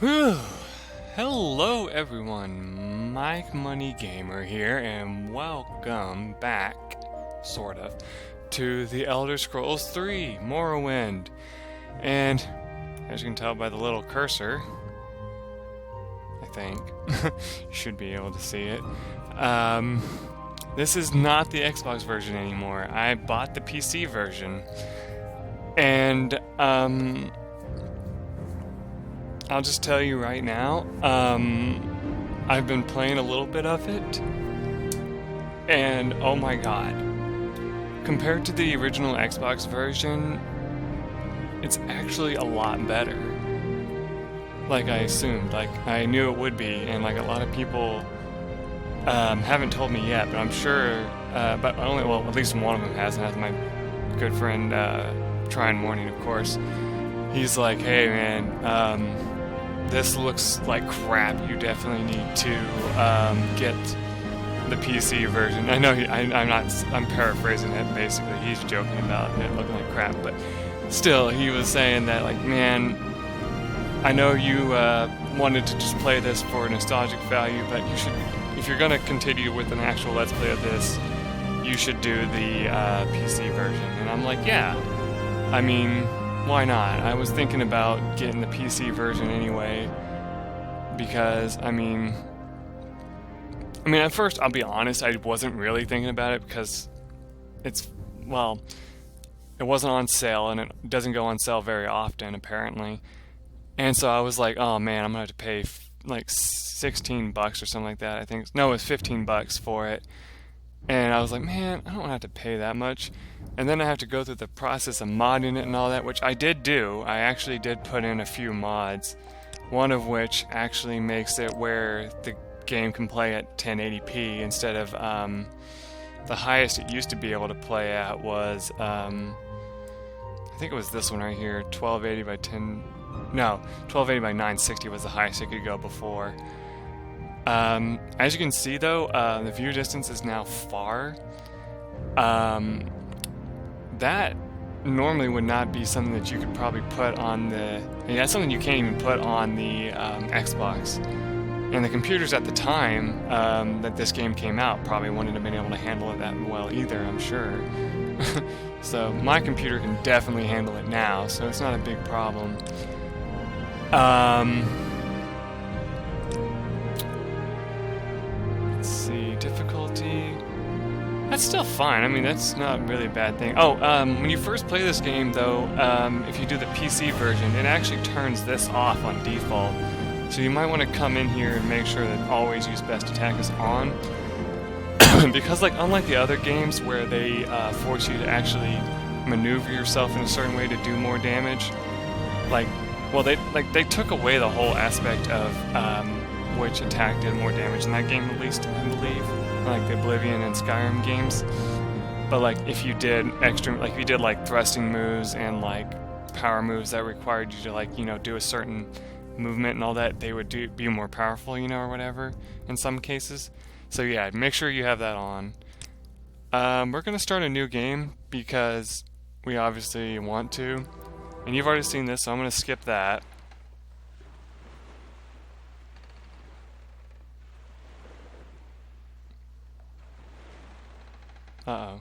Whew. Hello everyone, MikeMoneyGMR here, and welcome back, sort of, to The Elder Scrolls 3, Morrowind. And, as you can tell by the little cursor, I think, you should be able to see it, this is not the Xbox version anymore. I bought the PC version, and, I'll just tell you right now, I've been playing a little bit of it, and oh my god. Compared to the original Xbox version, it's actually a lot better. Like I assumed, like I knew it would be, and like a lot of people haven't told me yet, but I'm sure, but only, well, at least one of them has, and that's my good friend, Try and Morning, of course. He's like, hey man, this looks like crap. You definitely need to get the PC version. I know I'm paraphrasing it. Basically, he's joking about it looking like crap, but still, he was saying that, like, man, I know you wanted to just play this for nostalgic value, but you should, if you're gonna continue with an actual Let's Play of this, you should do the PC version. And I'm like, yeah. I mean, why not? I was thinking about getting the PC version anyway, because, I mean, at first, I'll be honest, I wasn't really thinking about it because it's, well, it wasn't on sale, and it doesn't go on sale very often, apparently. And so I was like, oh man, I'm gonna have to pay like $16 or something like that, I think. No, it was $15 for it. And I was like, man, I don't want to have to pay that much. And then I have to go through the process of modding it and all that, which I did do. I actually did put in a few mods, one of which actually makes it where the game can play at 1080p instead of the highest it used to be able to play at was, I think it was this one right here, 1280 by 1280 by 960 was the highest it could go before. As you can see though, the view distance is now far. That normally would not be something that you could probably put on the... that's something you can't even put on the Xbox. And the computers at the time that this game came out probably wouldn't have been able to handle it that well either, I'm sure. So my computer can definitely handle it now, so it's not a big problem. Let's see, difficulty. That's still fine. I mean, that's not really a bad thing. Oh, when you first play this game, though, if you do the PC version, it actually turns this off on default. So you might want to come in here and make sure that always use best attack is on. Because, like, unlike the other games where they force you to actually maneuver yourself in a certain way to do more damage, like, well, they took away the whole aspect of which attack did more damage in that game, at least, I believe, like the Oblivion and Skyrim games. But like, if you did if you did like thrusting moves and like power moves that required you to, like, you know, do a certain movement and all that, they would be more powerful, you know, or whatever, in some cases. So yeah, make sure you have that on. We're gonna start a new game because we obviously want to. And you've already seen this, so I'm going to skip that. Uh-oh.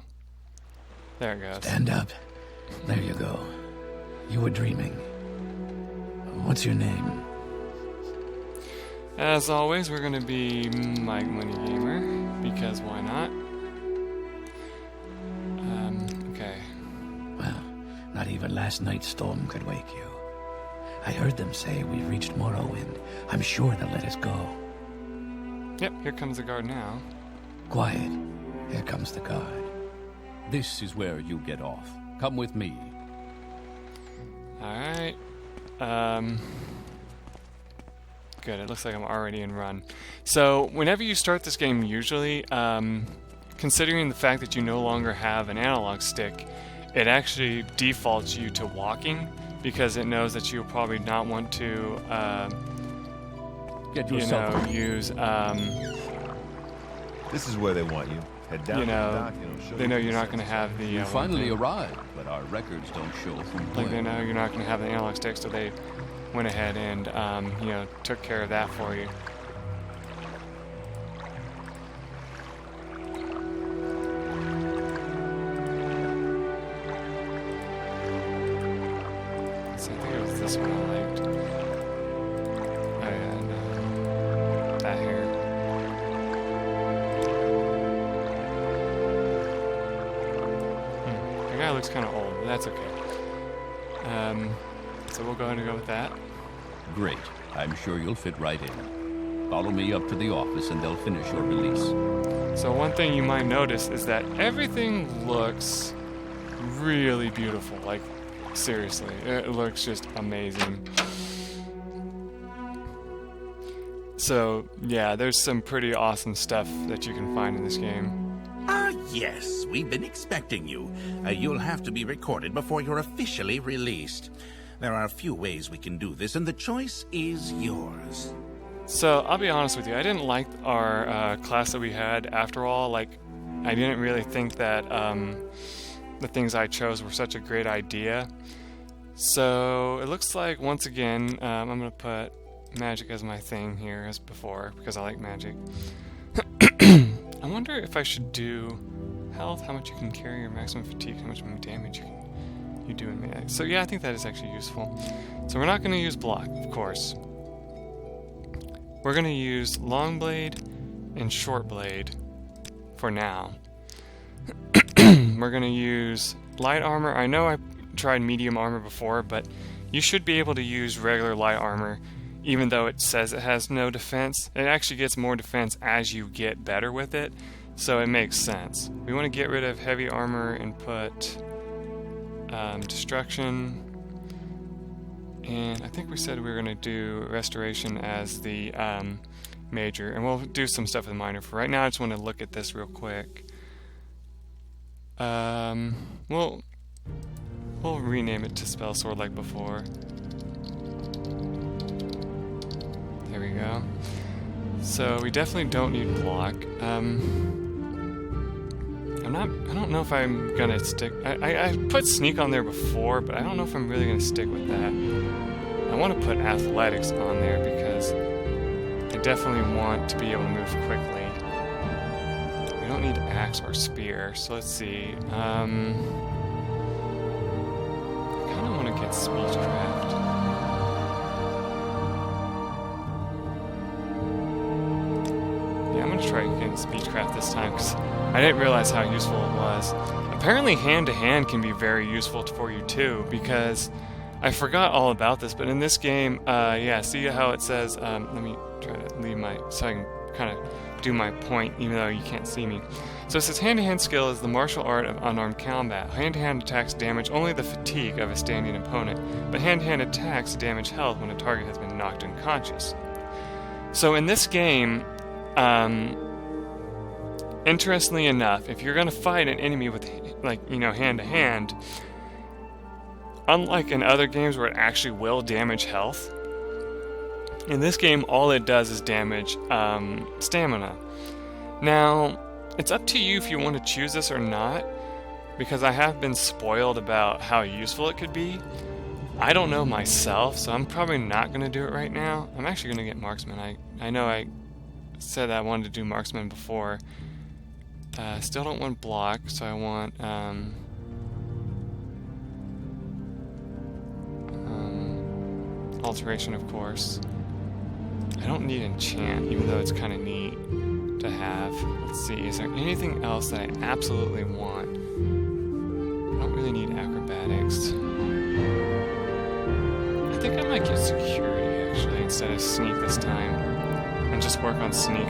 There it goes. Stand up. There you go. You were dreaming. What's your name? As always, we're going to be MikeMoneyGMR, because why not? Okay. Well, not even last night's storm could wake you. I heard them say we've reached Morrowind. I'm sure they'll let us go. Yep, here comes the guard now. Quiet. Here comes the guard. This is where you get off. Come with me. Alright. Good, it looks like I'm already in run. So, whenever you start this game, usually, considering the fact that you no longer have an analog stick, it actually defaults you to walking, because it knows that you'll probably not want to, Get yourself use, This is where they want you. Head down to the dock, show they know you're not going to have the... You finally arrived, but our records don't show. Like, they know you're not going to have the analog stick, so they went ahead and, you know, took care of that for you. So I think it was this one I liked. Oh yeah, no. That hair. The guy looks kind of old, but that's okay. So we'll go ahead and go with that. Great. I'm sure you'll fit right in. Follow me up to the office and they'll finish your release. So one thing you might notice is that everything looks really beautiful. Like, seriously, it looks just amazing. So, yeah, there's some pretty awesome stuff that you can find in this game. Yes, we've been expecting you. You'll have to be recorded before you're officially released. There are a few ways we can do this, and the choice is yours. So, I'll be honest with you, I didn't like our class that we had after all. Like, I didn't really think that the things I chose were such a great idea. So, it looks like, once again, I'm going to put magic as my thing here as before, because I like magic. I wonder if I should do health, how much you can carry, your maximum fatigue, how much damage you do in melee. So yeah, I think that is actually useful. So we're not going to use block, of course. We're going to use long blade and short blade for now. We're going to use light armor. I know I tried medium armor before, but you should be able to use regular light armor. Even though it says it has no defense, it actually gets more defense as you get better with it, so it makes sense. We want to get rid of heavy armor and put destruction, and I think we said we were going to do restoration as the major, and we'll do some stuff with minor. For right now, I just want to look at this real quick. We'll rename it to Spell Sword like before. There we go. So we definitely don't need block. I don't know if I'm gonna stick. I put sneak on there before, but I don't know if I'm really gonna stick with that. I want to put athletics on there because I definitely want to be able to move quickly. We don't need axe or spear, so let's see. I kind of want to get speechcraft. I'm going to try getting speechcraft this time because I didn't realize how useful it was. Apparently hand-to-hand can be very useful for you too, because I forgot all about this, but in this game, yeah, see how it says, let me try to leave so I can kind of do my point even though you can't see me. So it says hand-to-hand skill is the martial art of unarmed combat. Hand-to-hand attacks damage only the fatigue of a standing opponent, but hand-to-hand attacks damage health when a target has been knocked unconscious. So in this game, interestingly enough, if you're going to fight an enemy with, like, you know, hand-to-hand, unlike in other games where it actually will damage health, in this game all it does is damage stamina. Now, it's up to you if you want to choose this or not, because I have been spoiled about how useful it could be. I don't know myself, so I'm probably not going to do it right now. I'm actually going to get marksman. I know I said I wanted to do marksman before. Still don't want block, so I want alteration, of course. I don't need enchant, even though it's kind of neat to have. Let's see, is there anything else that I absolutely want? I don't really need acrobatics. I think I might get security, actually, instead of sneak this time. And just work on sneak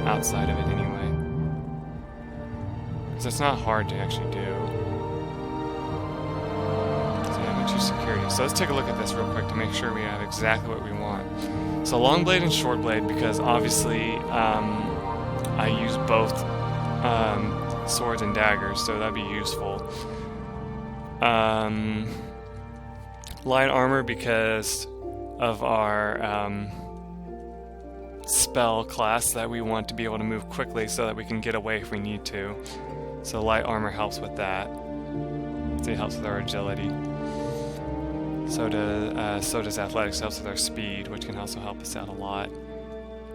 outside of it anyway. Because it's not hard to actually do. So yeah, I'm going to choose security. So let's take a look at this real quick to make sure we have exactly what we want. So long blade and short blade, because obviously I use both swords and daggers, so that'd be useful. Light armor because of our spell class that we want to be able to move quickly so that we can get away if we need to. So light armor helps with that. So it helps with our agility. So does athletics, helps with our speed, which can also help us out a lot.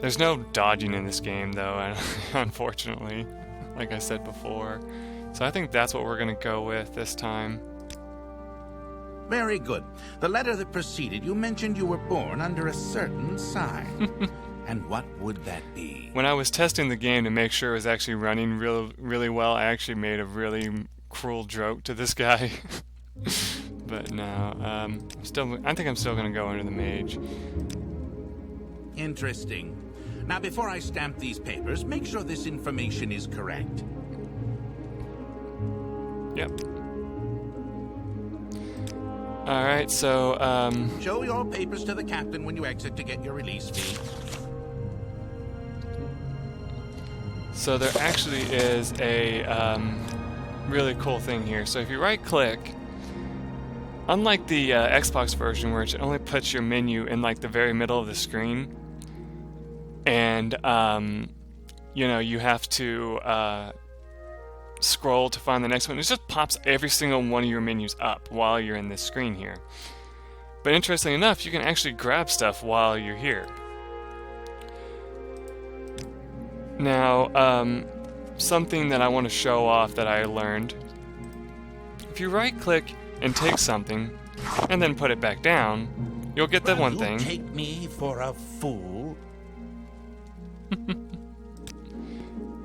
There's no dodging in this game, though, unfortunately, like I said before. So I think that's what we're going to go with this time. Very good. The letter that preceded, you mentioned you were born under a certain sign. And what would that be? When I was testing the game to make sure it was actually running really well, I actually made a really cruel joke to this guy. But no, I think I'm still going to go under the mage. Interesting. Now, before I stamp these papers, make sure this information is correct. Yep. Alright, so, Show your papers to the captain when you exit to get your release fee. So there actually is a really cool thing here. So if you right-click, unlike the Xbox version where it only puts your menu in like the very middle of the screen, and you know, you have to scroll to find the next one. It just pops every single one of your menus up while you're in this screen here. But interestingly enough, you can actually grab stuff while you're here. Now, something that I want to show off that I learned. If you right-click and take something, and then put it back down, you'll get that one thing. Take me for a fool.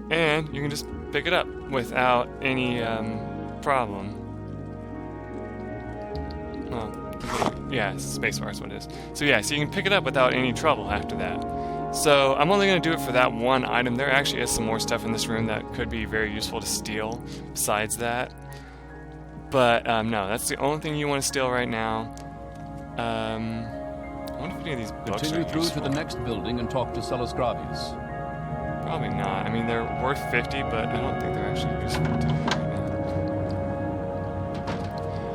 And you can just pick it up without any problem. Well, yeah, spacebar is what it is. So yeah, so you can pick it up without any trouble after that. So I'm only going to do it for that one item. There actually is some more stuff in this room that could be very useful to steal besides that. But no, that's the only thing you want to steal right now. I wonder if any of these books Continue are through useful. to the next building and talk to Salasgravis. Probably not. I mean, they're worth 50, but I don't think they're actually useful to me right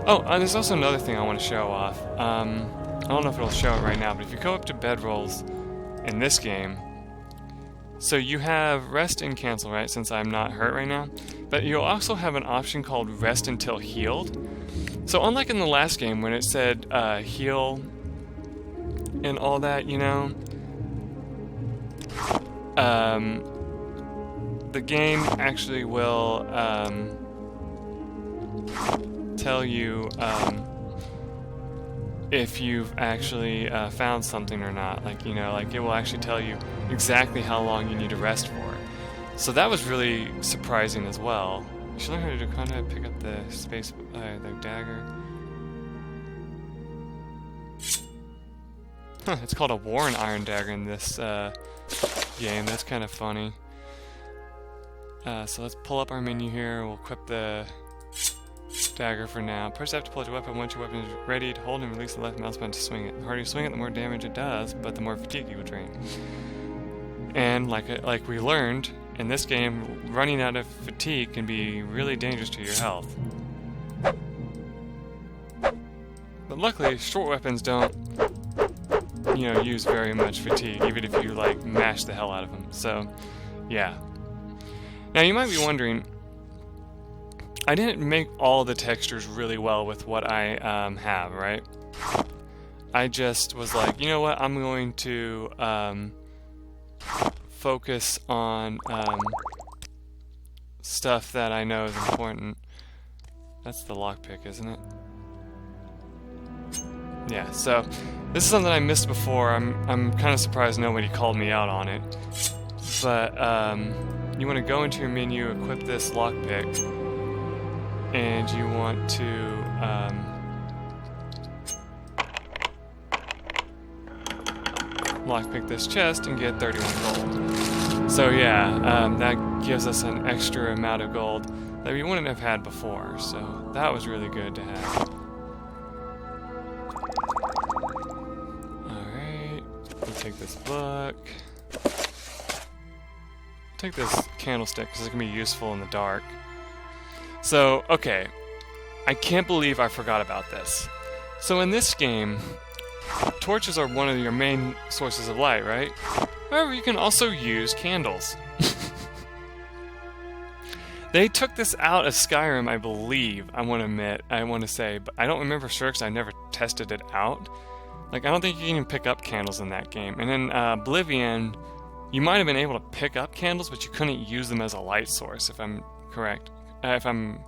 now. Oh, there's also another thing I want to show off. I don't know if it'll show it right now, but if you go up to bedrolls in this game, so you have rest and cancel, right, since I'm not hurt right now, but you'll also have an option called rest until healed. So unlike in the last game when it said heal and all that, you know, the game actually will tell you if you've actually found something or not. Like, you know, like it will actually tell you exactly how long you need to rest for. So that was really surprising as well. You should learn how to do contact, pick up the space, the dagger. Huh, it's called a War and Iron Dagger in this game. That's kind of funny. So let's pull up our menu here. We'll equip the dagger for now. Press F to pull out your weapon. Once your weapon is ready, to hold and release the left mouse button to swing it. The harder you swing it, the more damage it does, but the more fatigue you will drain. And like we learned in this game, running out of fatigue can be really dangerous to your health. But luckily, short weapons don't, you know, use very much fatigue, even if you like mash the hell out of them. So, yeah. Now you might be wondering, I didn't make all the textures really well with what I have, right? I just was like, you know what, I'm going to focus on stuff that I know is important. That's the lockpick, isn't it? Yeah, so this is something I missed before. I'm kind of surprised nobody called me out on it. But you want to go into your menu, equip this lockpick, and you want to lockpick this chest and get 31 gold. So yeah, that gives us an extra amount of gold that we wouldn't have had before. So that was really good to have. Alright, we'll take this book. Take this candlestick because it can be useful in the dark. So, okay, I can't believe I forgot about this. So in this game, torches are one of your main sources of light, right? However, you can also use candles. They took this out of Skyrim, I believe, I want to say, but I don't remember sure because I never tested it out. Like, I don't think you can even pick up candles in that game. And in Oblivion, you might have been able to pick up candles, but you couldn't use them as a light source, if I'm correct. If I'm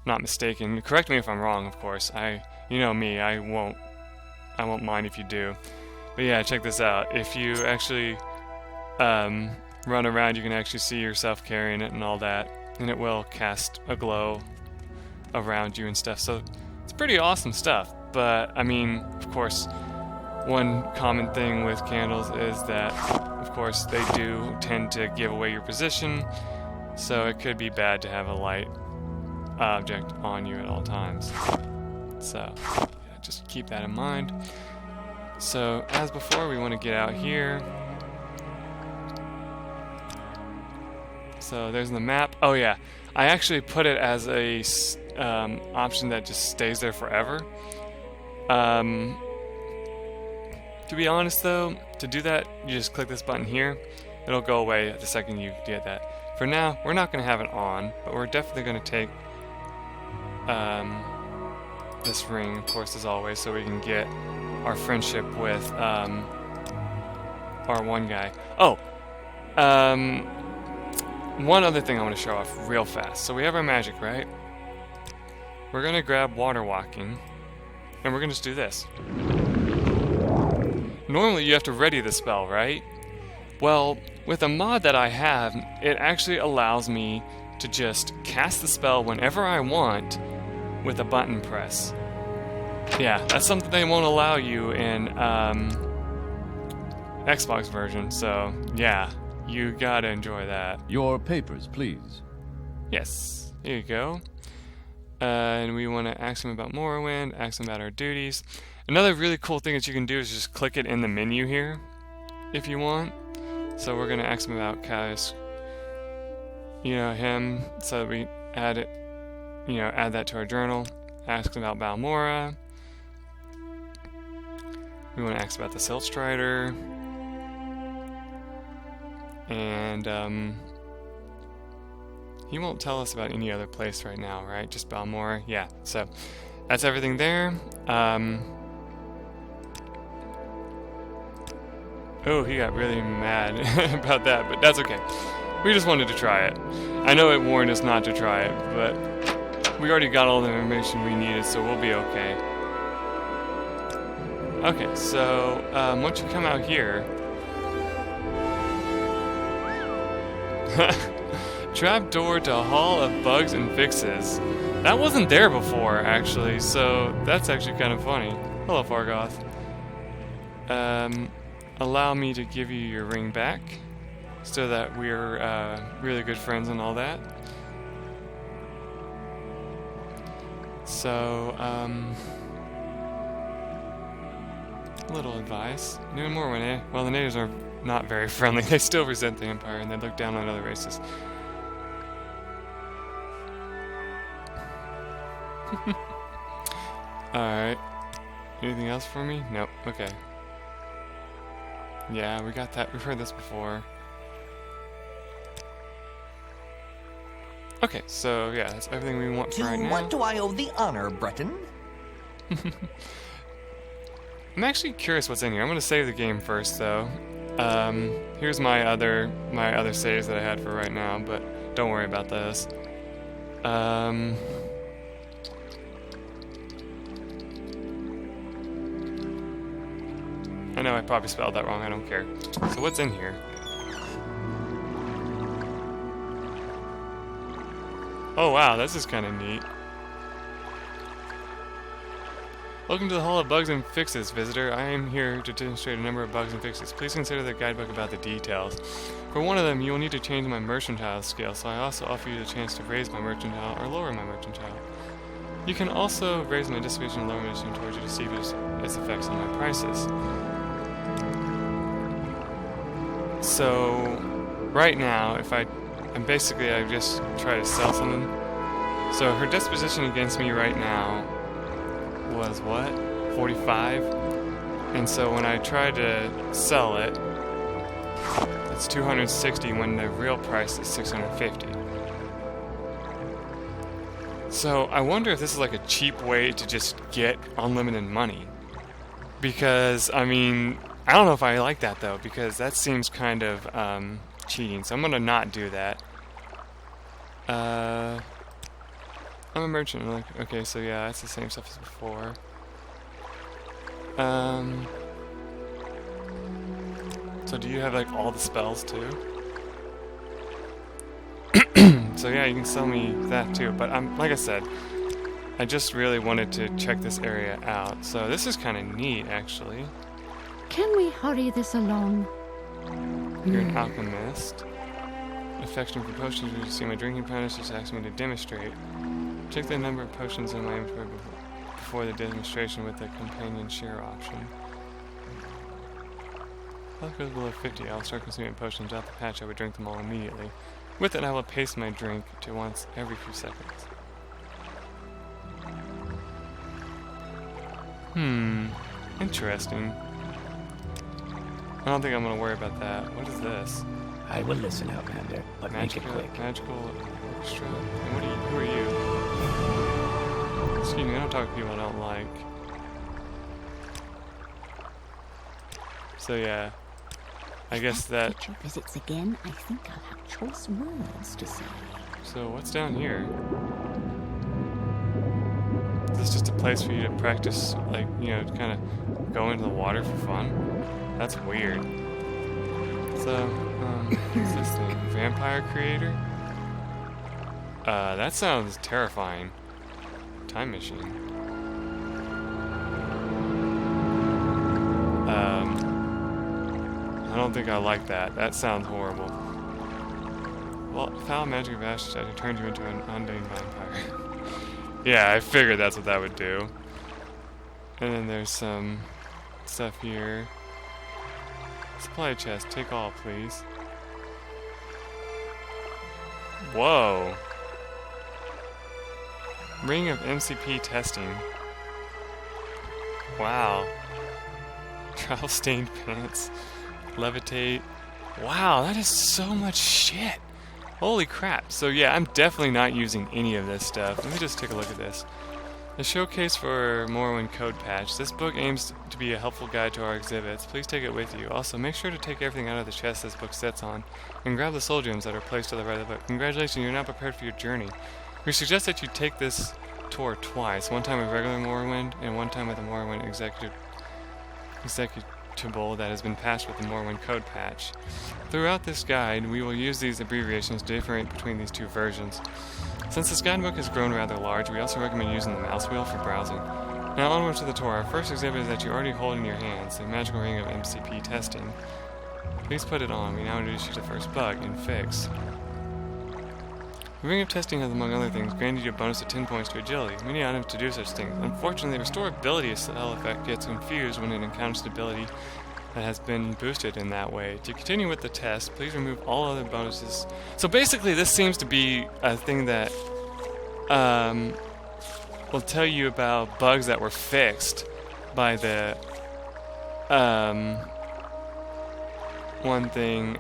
not mistaken. Correct me if I'm wrong, of course. You know me, I won't mind if you do. But yeah, check this out. If you actually run around, you can actually see yourself carrying it and all that. And it will cast a glow around you and stuff. So it's pretty awesome stuff. But, I mean, of course, one common thing with candles is that, of course, they do tend to give away your position. So it could be bad to have a light object on you at all times. So, yeah, just keep that in mind. So, as before, we want to get out here. So, there's the map. Oh, yeah. I actually put it as a option that just stays there forever. To be honest, though, to do that, you just click this button here. It'll go away the second you get that. For now, we're not going to have it on, but we're definitely going to take this ring, of course, as always, so we can get our friendship with our one guy. Oh, one other thing I want to show off real fast. So we have our magic, right? We're going to grab water walking, and we're going to just do this. Normally you have to ready the spell, right? Well, with a mod that I have, it actually allows me to just cast the spell whenever I want with a button press. Yeah, that's something they won't allow you in Xbox version, so yeah, you gotta enjoy that. Your papers, please. Yes, here you go. And we want to ask him about Morrowind, ask him about our duties. Another really cool thing that you can do is just click it in the menu here, if you want. So we're going to ask him about Caius, him, so we add it, add that to our journal. Ask him about Balmora. We want to ask about the Silt Strider. And, he won't tell us about any other place right now, right? Just Balmora. Yeah, so that's everything there. Oh, he got really mad about that, but that's okay. We just wanted to try it. I know it warned us not to try it, but we already got all the information we needed, so we'll be okay. Okay, so once you come out here... Trapdoor to Hall of Bugs and Fixes. That wasn't there before, actually, so that's actually kind of funny. Hello, Fargoth. Allow me to give you your ring back, so that we're really good friends and all that. So, little advice. New and Morrowind, well, the natives are not very friendly. They still resent the Empire, and they look down on other races. Alright. Anything else for me? Nope. Okay. Yeah, we got that. We've heard this before. Okay, so yeah, that's everything we want for right now. To what do I owe the honor, Breton? I'm actually curious what's in here. I'm gonna save the game first, though. Here's my other saves that I had for right now, but don't worry about those. I know I probably spelled that wrong, I don't care. So what's in here? Oh wow, this is kind of neat. Welcome to the Hall of Bugs and Fixes, visitor. I am here to demonstrate a number of bugs and fixes. Please consider the guidebook about the details. For one of them, you will need to change my mercantile scale, so I also offer you the chance to raise my mercantile or lower my mercantile. You can also raise my distribution and lower my distribution towards you to see its effects on my prices. So, right now, I just try to sell something. So her disposition against me right now was what? 45? And so when I try to sell it, it's 260 when the real price is 650. So I wonder if this is like a cheap way to just get unlimited money. Because, I mean, I don't know if I like that though, because that seems kind of cheating. So I'm gonna not do that. I'm a merchant. Okay, so yeah, it's the same stuff as before. So do you have like all the spells too? So yeah, you can sell me that too. But like I said, I just really wanted to check this area out. So this is kind of neat, actually. Can we hurry this along? You're an alchemist. Affection for potions. You see my drinking practice just asked me to demonstrate. Check the number of potions in my inventory before the demonstration with the companion share option. If it goes below 50, I'll start consuming potions. Without the patch, I would drink them all immediately. With it, I will pace my drink to once every few seconds. Interesting. I don't think I'm going to worry about that. What is this? I will listen, Outlander, but make it quick. Magical orchestra. And who are you? Excuse me, I don't talk to people I don't like. So yeah, I guess that... Future visits again, I think I'll have choice words to say. So what's down here? Is this just a place for you to practice, like, you know, kind of go into the water for fun? That's weird. So, what's this thing? Vampire creator? That sounds terrifying. Time machine. I don't think I like that. That sounds horrible. Well, foul magic of ashes actually turned you into an undying vampire. Yeah, I figured that's what that would do. And then there's some stuff here. Supply chest, take all, please. Whoa. Ring of MCP testing. Wow. Travel stained pants. Levitate. Wow, that is so much shit. Holy crap. So yeah, I'm definitely not using any of this stuff. Let me just take a look at this. The showcase for Morrowind code patch. This book aims to be a helpful guide to our exhibits. Please take it with you. Also, make sure to take everything out of the chest this book sits on, and grab the soul gems that are placed to the right of the book. Congratulations, you're now prepared for your journey. We suggest that you take this tour twice, one time with regular Morrowind, and one time with the Morrowind executable that has been patched with the Morrowind code patch. Throughout this guide, we will use these abbreviations to differentiate between these two versions. Since this guidebook has grown rather large, we also recommend using the mouse wheel for browsing. Now onward to the tour. Our first exhibit is that you already hold in your hands, the magical ring of MCP testing. Please put it on. We now introduce you to the first bug and fix. The ring of testing has, among other things, granted you a bonus of 10 points to agility. Many items to do such things. Unfortunately, the restorability spell effect gets confused when it encounters stability that has been boosted in that way. To continue with the test, please remove all other bonuses. So basically, this seems to be a thing that will tell you about bugs that were fixed by the one thing.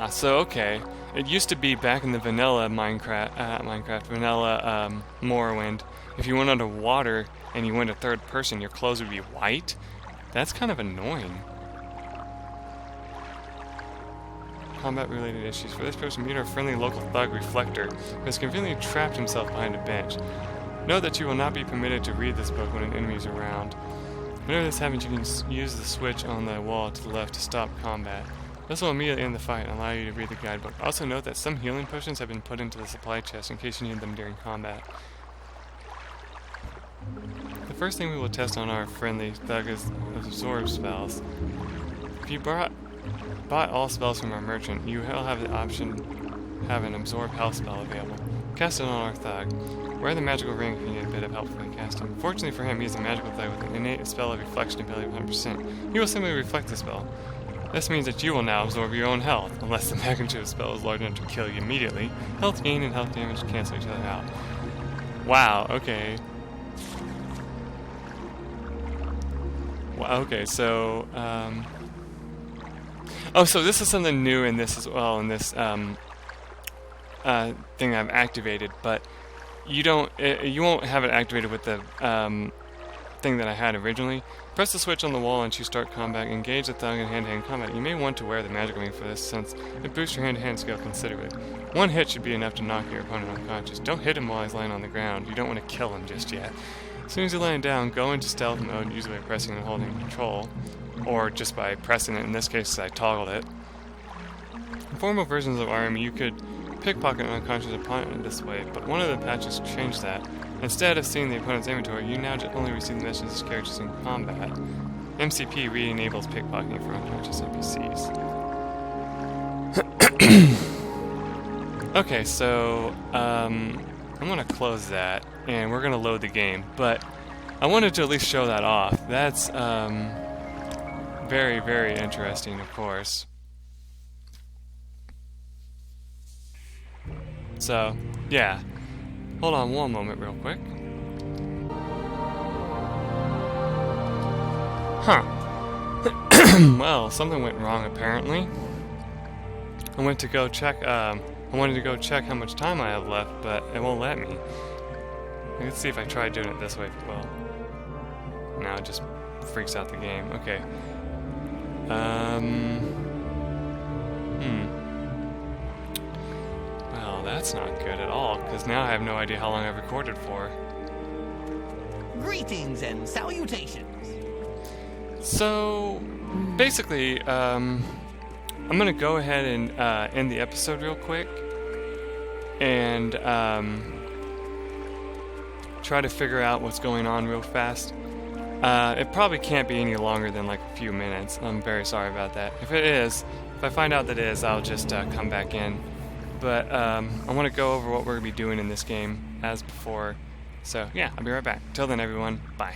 So okay. It used to be back in the vanilla vanilla Morrowind. If you went underwater and you went to third person, your clothes would be white. That's kind of annoying. Combat-related issues. For this person, meet our friendly local thug Reflector, who has conveniently trapped himself behind a bench. Note that you will not be permitted to read this book when an enemy is around. Whenever this happens, you can use the switch on the wall to the left to stop combat. This will immediately end the fight and allow you to read the guidebook. Also note that some healing potions have been put into the supply chest in case you need them during combat. The first thing we will test on our friendly thug is absorb spells. If you bought all spells from our merchant, you will have the option to have an absorb health spell available. Cast it on our thug. Wear the magical ring if you need a bit of help for the casting. Fortunately for him, he is a magical thug with an innate spell of reflection ability of 100%. He will simply reflect the spell. This means that you will now absorb your own health, unless the magnitude of the spell is large enough to kill you immediately. Health gain and health damage cancel each other out. Wow, okay. Well, okay, so oh, so this is something new in this as well, in this thing I've activated, but you won't have it activated with the thing that I had originally. Press the switch on the wall and choose Start Combat. Engage the thug in hand-to-hand combat. You may want to wear the magic ring for this, since it boosts your hand-to-hand skill considerably. One hit should be enough to knock your opponent unconscious. Don't hit him while he's laying on the ground. You don't want to kill him just yet. As soon as you're laying down, go into stealth mode, usually by pressing and holding control, or just by pressing it. In this case, I toggled it. In formal versions of RM, you could pickpocket an unconscious opponent this way, but one of the patches changed that. Instead of seeing the opponent's inventory, you now only receive the messages as characters in combat. MCP re-enables pickpocketing for unconscious NPCs. Okay, so I'm going to close that, and we're going to load the game, but I wanted to at least show that off. That's very, very interesting, of course. So, yeah. Hold on one moment real quick. Huh. Well, something went wrong apparently. I went to go check, I wanted to go check how much time I have left, but it won't let me. Let's see if I try doing it this way. Well, now it just freaks out the game. Okay. Well, that's not good at all, because now I have no idea how long I've recorded for. Greetings and salutations. So, basically, I'm going to go ahead and end the episode real quick, and try to figure out what's going on real fast. It probably can't be any longer than like a few minutes. I'm very sorry about that. If it is, if I find out that it is, I'll just come back in. But I want to go over what we're going to be doing in this game as before. So yeah, I'll be right back. Till then, everyone, bye.